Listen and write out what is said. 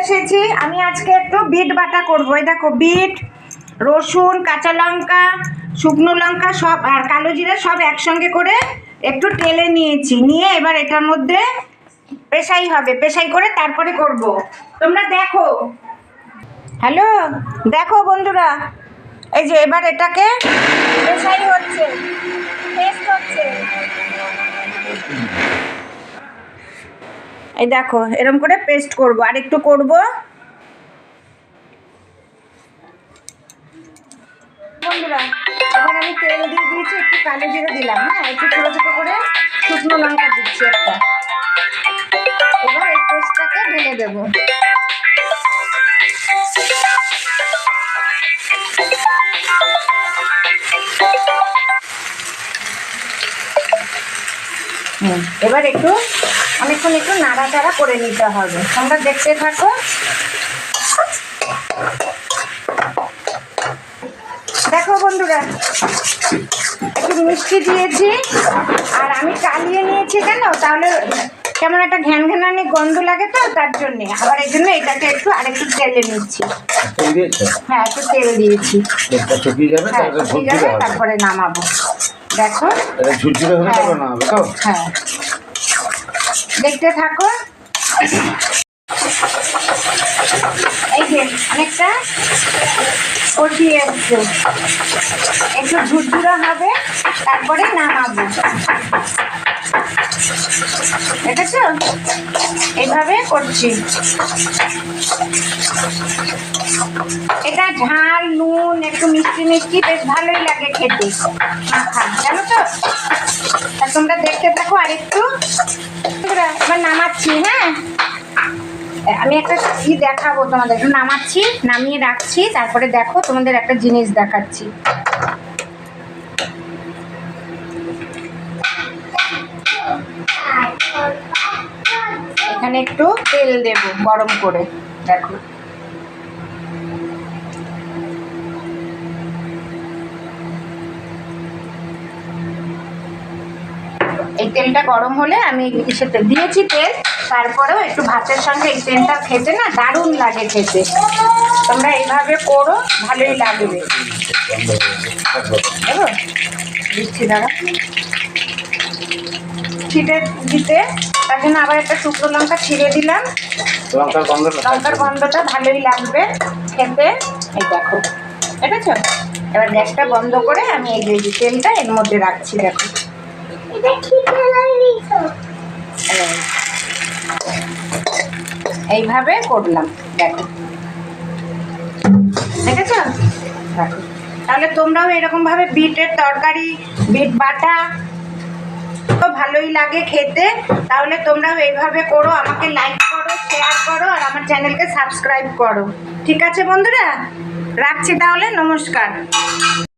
এসেছি। আমি আজকে একটু বিট বাটা করবো। এই দেখো, বিট, রসুন, কাঁচা লঙ্কা, শুকনো লঙ্কা সব আর কালো জিরা সব একসঙ্গে করে একটু তেলে নিয়েছি। নিয়ে এবার এটার মধ্যে পেশাই হবে, পেশাই করে তারপরে করব। তোমরা দেখো। হ্যালো, দেখো বন্ধুরা, এই যে এবার এটাকে পেশাই হচ্ছে, পেস্ট হচ্ছে। এই দেখো, এরকম করে পেস্ট করব, আর একটু করব। বন্ধুরা, এবার আমি তেল দিয়ে দিয়েছি, একটু কালো জিরে দিলাম, হ্যাঁ, একটু ছোটো ছোটো করে শুকনো লঙ্কা দিচ্ছি একটা। এবার এই পেস্টটাকে ঢেলে দেবো। এবার একটু অনেকক্ষণ একটু নাড়াচাড়া করে নিতে হবে। তোমরা দেখতে থাকো। দেখো বন্ধুরা, একটু মিষ্টি দিয়েছি, আর আমি চালিয়ে নিয়েছি কেন, তাহলে কেমন একটা ঘ্যান ঘ্যানানি গন্ধ লাগে, তো তার জন্যে। আবার এই জন্য এটাকে একটু আরেকটু তেলে নিচ্ছি। হ্যাঁ, একটু তেল দিয়েছি। হ্যাঁ, তারপরে নামাবো। দেখো, হ্যাঁ, দেখতে থাকো। এই যে অনেকটা কষিয়ে এসছে, একটু ঝুরঝুরা হবে, তারপরে নামাবো। দেখেছো, এইভাবে করছি। এটা ঝাল, নুন, একটু মিষ্টি মিষ্টি বেশ ভালোই লাগে খেতে, জানো তো। তা তোমরা দেখতে থাকো আর একটু। এবার নামাচ্ছি। হ্যাঁ, আমি একটা কি দেখাবো তোমাদের, নামাচ্ছি, নামিয়ে রাখছি, তারপরে দেখো তোমাদের একটা জিনিস দেখাচ্ছি। এখানে একটু তেল দেব গরম করে, দেখো। এই তেলটা গরম হলে আমি সেটা দিয়েছি তেল, তারপরেও একটু ভাতের সঙ্গে এই তেলটা খেতে না দারুণ লাগে খেতে। তোমরা এইভাবে করো, ভালোই লাগবে। দিচ্ছি, দাঁড়া, ছিটে দিতে, তার জন্য আবার একটা শুকনো লঙ্কা ছিঁড়ে দিলাম। লঙ্কার গন্ধটা ভালোই লাগবে খেতে। এই দেখো, দেখেছো। এবার গ্যাসটা বন্ধ করে আমি এই যে তেলটা এর মধ্যে রাখছি। দেখো, এইভাবে করলাম, দেখো, দেখেছো। দেখো, তাহলে তোমরাও এরকম ভাবে বিটের তরকারি, বিট বাটা তো ভালোই লাগে খেতে। তাহলে তোমরাও এইভাবে করো, আমাকে লাইক করো, শেয়ার করো, আর আমার চ্যানেলকে সাবস্ক্রাইব করো। ঠিক আছে বন্ধুরা, রাখছি তাহলে, নমস্কার।